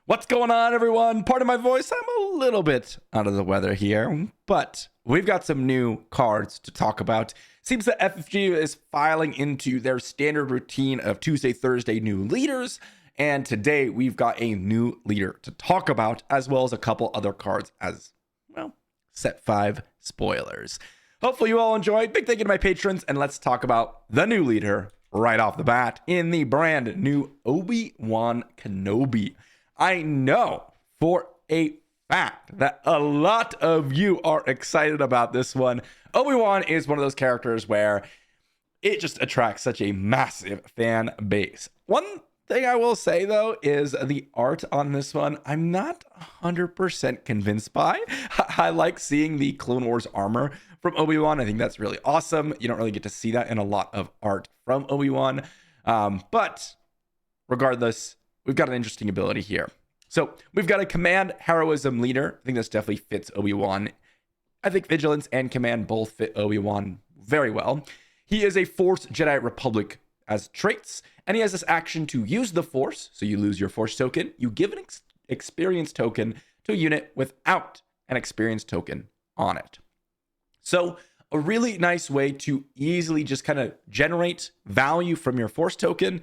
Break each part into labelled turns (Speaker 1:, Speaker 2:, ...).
Speaker 1: What's going on, everyone? Pardon my voice, I'm a little bit out of the weather here, but we've got some new cards to talk about. Seems that FFG is filing into their standard routine of Tuesday, Thursday new leaders, and today we've got a new leader to talk about, as well as a couple other cards as, well, set 5 spoilers. Hopefully you all enjoyed. Big thank you to my patrons, and let's talk about the new leader right off the bat in the brand new Obi-Wan Kenobi. I know for a fact that a lot of you are excited about this one. Obi-Wan is one of those characters where it just attracts such a massive fan base. One thing I will say, though, is the art on this one, I'm not 100% convinced by. I like seeing the Clone Wars armor from Obi-Wan. I think that's really awesome. You don't really get to see that in a lot of art from Obi-Wan. But regardless, we've got an interesting ability here. So we've got a command heroism leader. I think this definitely fits Obi-Wan. I think vigilance and command both fit Obi-Wan very well. He is a Force Jedi Republic as traits, and he has this action to use the Force. So you lose your Force token. You give an experience token to a unit without an experience token on it. So a really nice way to easily just kind of generate value from your Force token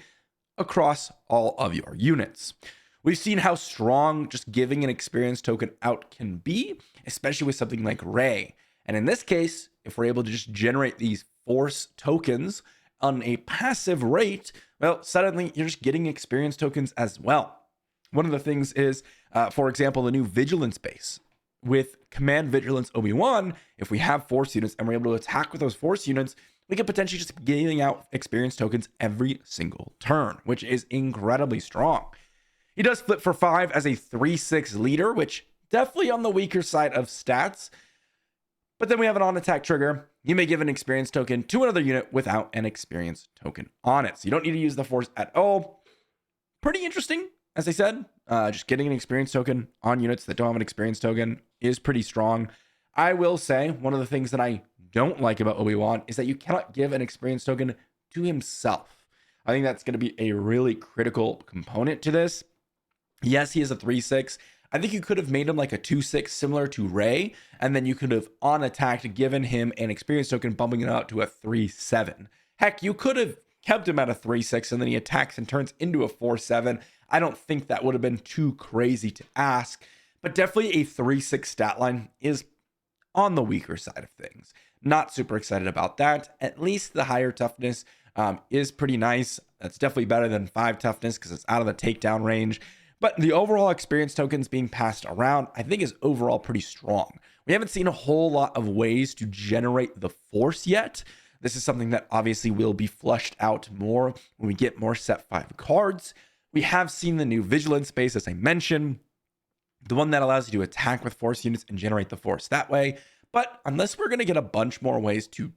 Speaker 1: across all of your units. We've seen how strong just giving an experience token out can be, especially with something like Rey. And in this case, if we're able to just generate these Force tokens on a passive rate, well, suddenly you're just getting experience tokens as well. One of the things is, for example, the new Vigilance base. With Command Vigilance Obi-Wan, if we have Force units and we're able to attack with those Force units, we could potentially just be giving out experience tokens every single turn, which is incredibly strong. He does flip for 5 as a 3/6 leader, which definitely on the weaker side of stats. But then we have an on-attack trigger. You may give an experience token to another unit without an experience token on it. So you don't need to use the Force at all. Pretty interesting, as I said. Just getting an experience token on units that don't have an experience token is pretty strong. I will say, one of the things that I don't like about Obi-Wan is that you cannot give an experience token to himself. I think that's going to be a really critical component to this. Yes, he is a 3/6. I think you could have made him like a 2/6 similar to Rey, and then you could have on attack given him an experience token, bumping it out to a 3/7. Heck, you could have kept him at a 3/6 and then he attacks and turns into a 4/7. I don't think that would have been too crazy to ask, but definitely a 3/6 stat line is on the weaker side of things. Not super excited about that. At least the higher toughness is pretty nice. That's definitely better than 5 toughness because it's out of the takedown range. But the overall experience tokens being passed around, I think, is overall pretty strong. We haven't seen a whole lot of ways to generate the Force yet. This is something that obviously will be flushed out more when we get more set 5 cards. We have seen the new Vigilance base, as I mentioned, the one that allows you to attack with Force units and generate the Force that way. But unless we're going to get a bunch more ways to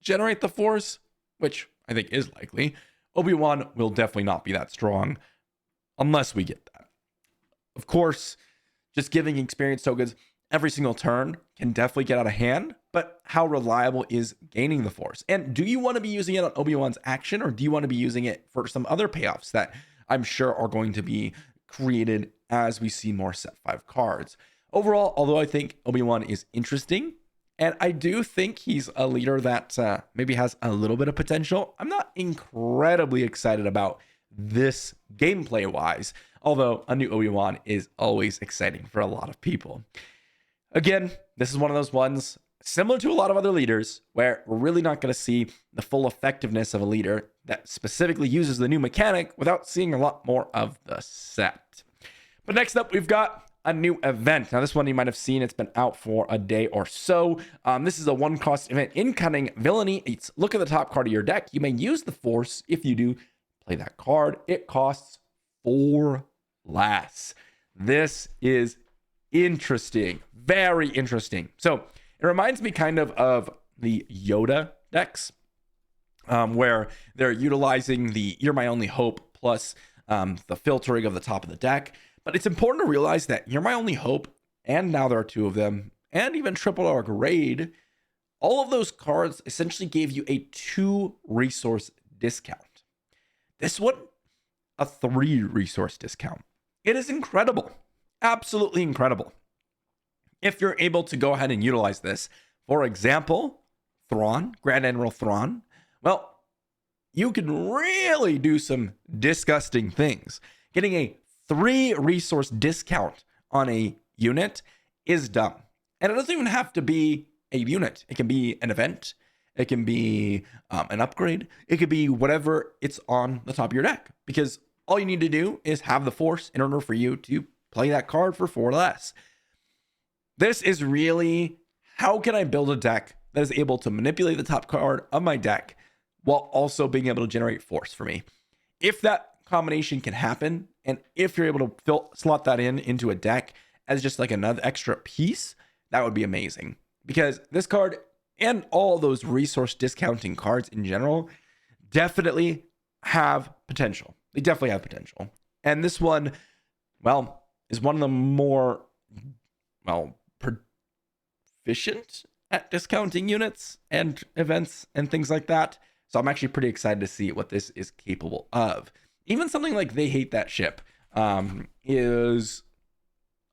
Speaker 1: generate the Force, which I think is likely, Obi-Wan will definitely not be that strong unless we get that. Of course, just giving experience tokens every single turn can definitely get out of hand, but how reliable is gaining the Force? And do you want to be using it on Obi-Wan's action, or do you want to be using it for some other payoffs that I'm sure are going to be created as we see more set 5 cards? Overall, although I think Obi-Wan is interesting, and I do think he's a leader that maybe has a little bit of potential, I'm not incredibly excited about this gameplay-wise, although a new Obi-Wan is always exciting for a lot of people. Again, this is one of those ones, similar to a lot of other leaders, where we're really not going to see the full effectiveness of a leader that specifically uses the new mechanic without seeing a lot more of the set. But next up, we've got a new event. Now, this one you might have seen. It's been out for a day or so. This is a 1-cost event in Cunning Villainy. It's look at the top card of your deck. You may use the Force. If you do, play that card. It costs 4 less. This is interesting. Very interesting. So it reminds me kind of the Yoda decks, where they're utilizing the You're My Only Hope plus the filtering of the top of the deck. But it's important to realize that You're My Only Hope, and now there are 2 of them, and even Triple Dark Raid, all of those cards essentially gave you a 2 resource discount. This one, a 3 resource discount. It is incredible. Absolutely incredible. If you're able to go ahead and utilize this, for example, Thrawn, Grand Admiral Thrawn, well, you can really do some disgusting things. Getting a 3 resource discount on a unit is dumb. And it doesn't even have to be a unit. It can be an event. It can be an upgrade. It could be whatever it's on the top of your deck. Because all you need to do is have the Force in order for you to play that card for 4 less. This is really, how can I build a deck that is able to manipulate the top card of my deck while also being able to generate Force for me? If that combination can happen, and if you're able to slot that into a deck as just like another extra piece, that would be amazing. Because this card and all those resource discounting cards in general definitely have potential. They definitely have potential. And this one, well, is one of the more, well, proficient at discounting units and events and things like that. So I'm actually pretty excited to see what this is capable of. Even something like They Hate That Ship is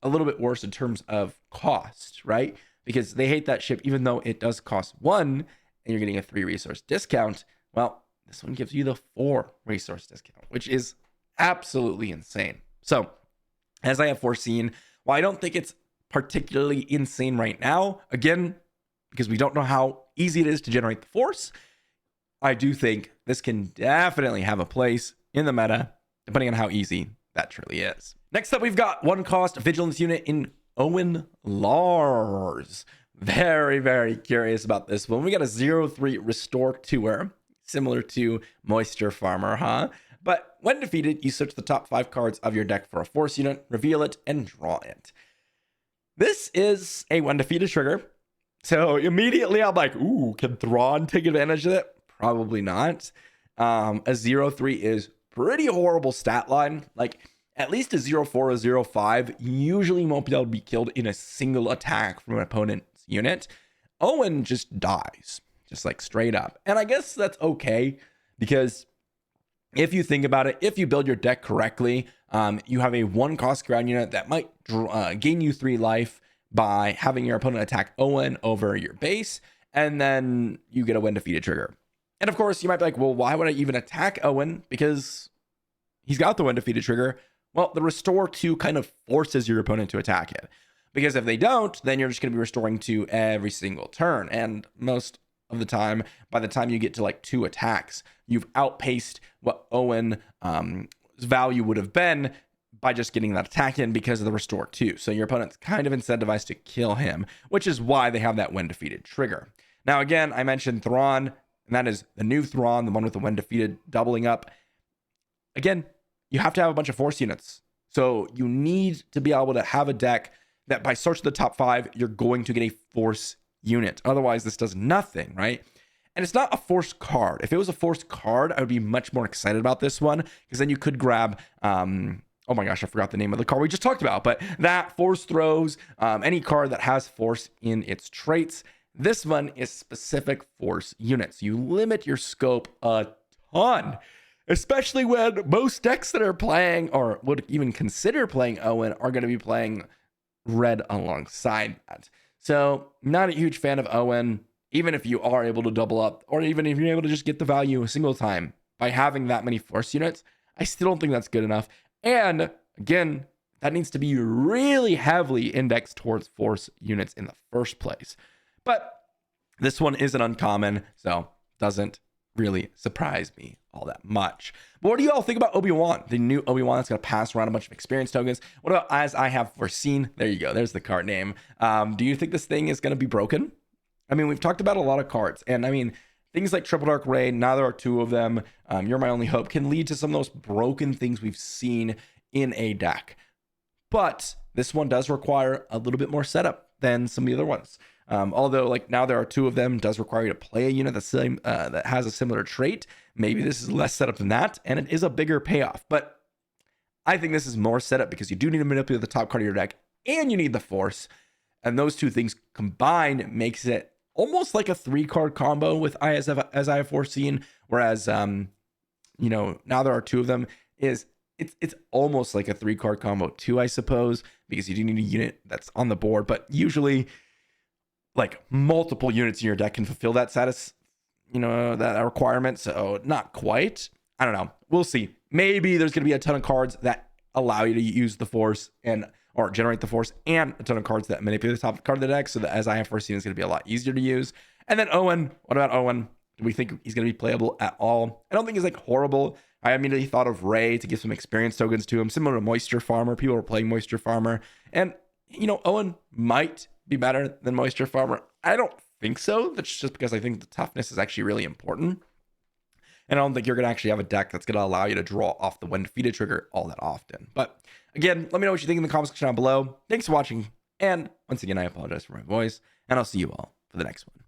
Speaker 1: a little bit worse in terms of cost, right? Because They Hate That Ship, even though it does cost 1 and you're getting a 3 resource discount, well, this one gives you the 4 resource discount, which is absolutely insane. So, as I have foreseen, while I don't think it's particularly insane right now, again, because we don't know how easy it is to generate the Force, I do think this can definitely have a place in the meta, depending on how easy that truly is. Next up, we've got 1 cost Vigilance unit in Owen Lars. Very, very curious about this one. We got a 0-3 Restore Tour, similar to Moisture Farmer, huh? But when defeated, you search the top 5 cards of your deck for a Force unit, reveal it, and draw it. This is a when defeated trigger. So immediately I'm like, ooh, can Thrawn take advantage of it? Probably not. A 0-3 is pretty horrible stat line. Like, at least a 0-4 or 0-5 usually won't be able to be killed in a single attack from an opponent's unit. Owen just dies, just like straight up. And I guess that's okay, because if you think about it, if you build your deck correctly, you have a 1 cost ground unit that might gain you 3 life by having your opponent attack Owen over your base, and then you get a when defeated trigger. And of course, you might be like, well, why would I even attack Owen? Because he's got the when defeated trigger. Well, the Restore 2 kind of forces your opponent to attack it. Because if they don't, then you're just going to be restoring 2 every single turn. And most of the time, by the time you get to like 2 attacks, you've outpaced what Owen's value would have been by just getting that attack in because of the Restore 2. So your opponent's kind of incentivized to kill him, which is why they have that when defeated trigger. Now, again, I mentioned Thrawn, and that is the new Thrawn, the one with the when defeated doubling up. Again, you have to have a bunch of Force units. So you need to be able to have a deck that by searching the top 5, you're going to get a Force unit. Otherwise, this does nothing, right? And it's not a Force card. If it was a Force card, I would be much more excited about this one, because then you could grab, oh my gosh, I forgot the name of the card we just talked about, but that Force Throws, any card that has Force in its traits. This one is specific Force units. You limit your scope a ton, especially when most decks that are playing or would even consider playing Owen are going to be playing red alongside that. So not a huge fan of Owen, even if you are able to double up, or even if you're able to just get the value a single time by having that many Force units. I still don't think that's good enough. And again, that needs to be really heavily indexed towards Force units in the first place. But this one isn't uncommon, so doesn't really surprise me all that much. But what do you all think about Obi-Wan? The new Obi-Wan that's going to pass around a bunch of experience tokens. What about As I Have Foreseen? There you go. There's the card name. Do you think this thing is going to be broken? I mean, we've talked about a lot of cards, and I mean, things like Triple Dark Ray, now there are 2 of them, You're My Only Hope, can lead to some of those broken things we've seen in a deck. But this one does require a little bit more setup than some of the other ones. Although, like, now there are 2 of them, does require you to play a unit that has a similar trait. Maybe this is less setup than that, and it is a bigger payoff. But I think this is more setup, because you do need to manipulate the top card of your deck, and you need the Force. And those 2 things combined makes it almost like a 3-card combo with As I Have Foreseen. Whereas, now there are 2 of them, is it's almost like a 3-card combo too, I suppose, because you do need a unit that's on the board, but usually like multiple units in your deck can fulfill that that requirement. So not quite. I don't know. We'll see. Maybe there's going to be a ton of cards that allow you to use the force or generate the force, and a ton of cards that manipulate the top card of the deck. So that as I have foreseen, it's going to be a lot easier to use. And then Owen, what about Owen? Do we think he's going to be playable at all? I don't think he's like horrible. I immediately thought of Ray to give some experience tokens to him, similar to Moisture Farmer. People are playing Moisture Farmer. And, Owen might be better than Moisture Farmer. I don't think so. That's just because I think the toughness is actually really important. And I don't think you're going to actually have a deck that's going to allow you to draw off the when defeated trigger all that often. But again, let me know what you think in the comment section down below. Thanks for watching. And once again, I apologize for my voice. And I'll see you all for the next one.